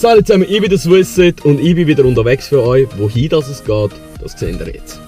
Salut zusammen, ich bin der Swissset und ich bin wieder unterwegs für euch. Wohin das es geht, das seht ihr jetzt.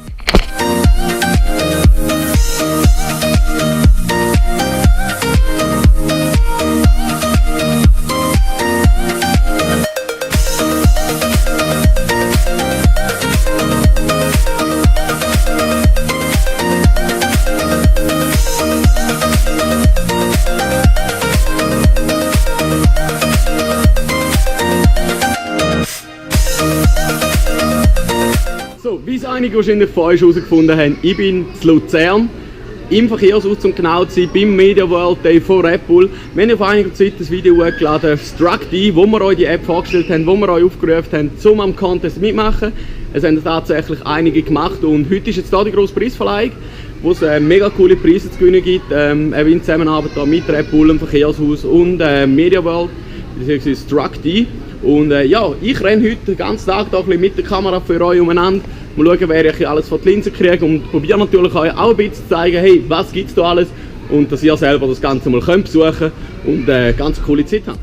So, wie es einige wahrscheinlich von euch herausgefunden haben, ich bin in Luzern im Verkehrshaus, um genau zu sein, beim Media World Day von Red Bull. Wir haben vor einiger Zeit ein Video hochgeladen, Struct-D, wo wir euch die App vorgestellt haben, wo wir euch aufgerufen haben, um am Contest mitmachen. Es haben tatsächlich einige gemacht und heute ist jetzt hier die grosse Preisverleihung, wo es mega coole Preise zu gewinnen gibt, in Zusammenarbeit mit Red Bull, dem Verkehrshaus und Media World, beziehungsweise Struct-D. Und ja, ich renne heute den ganzen Tag da ein bisschen mit der Kamera für euch umeinander. Mal schauen, wer ich alles von die Linse kriege und probiere natürlich euch auch ein bisschen zu zeigen, hey, was gibt es da alles und dass ihr selber das Ganze mal könnt besuchen und ganz coole Zeit habt.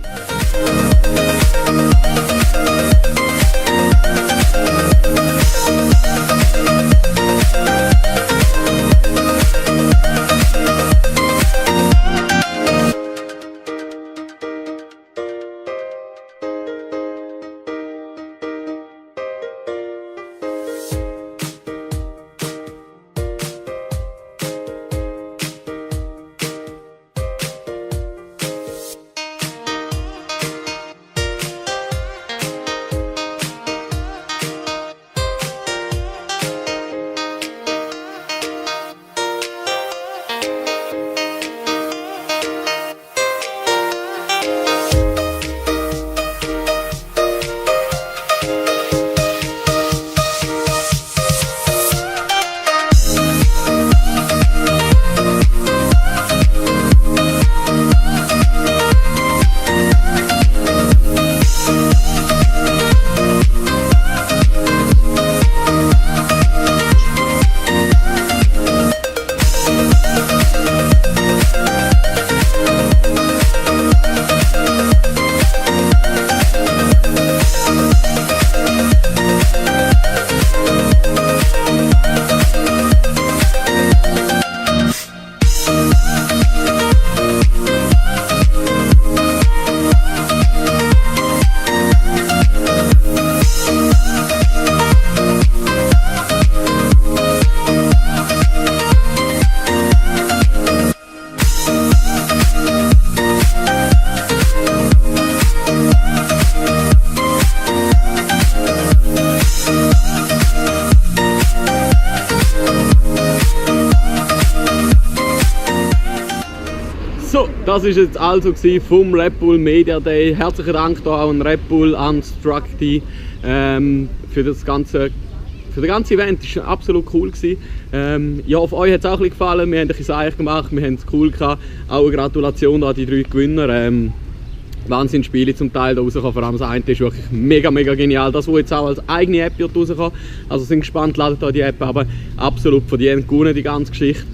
So, das war jetzt also vom Red Bull Media Day. Herzlichen Dank da auch an Red Bull, an Struct-D für das ganze Event. Das war absolut cool. Ich hoffe, euch hat es auch ein bisschen gefallen. Wir haben ein bisschen Seich gemacht, wir haben es cool gehabt. Auch eine Gratulation an die 3 Gewinner. Wahnsinnsspiele zum Teil da rausgekommen. Vor allem das eine ist wirklich mega genial. Das, was jetzt auch als eigene App wird rauskommen. Also sind gespannt, ladet euch die App, aber absolut verdient gewonnen, die ganze Geschichte.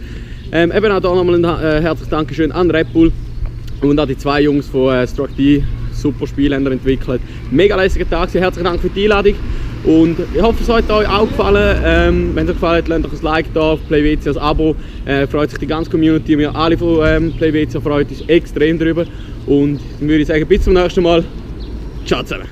Eben auch hier nochmal ein herzliches Dankeschön an Red Bull und an die 2 Jungs von Struct-D. Super Spiel haben entwickelt. Mega lässiger Tag. Herzlichen Dank für die Einladung. Und ich hoffe, es hat euch auch gefallen. Wenn es euch gefallen hat, lasst euch ein Like da auf PlayWC als Abo. Freut sich die ganze Community. Wir alle von PlayWC freuen uns extrem darüber. Und dann würde ich sagen, bis zum nächsten Mal. Ciao zusammen.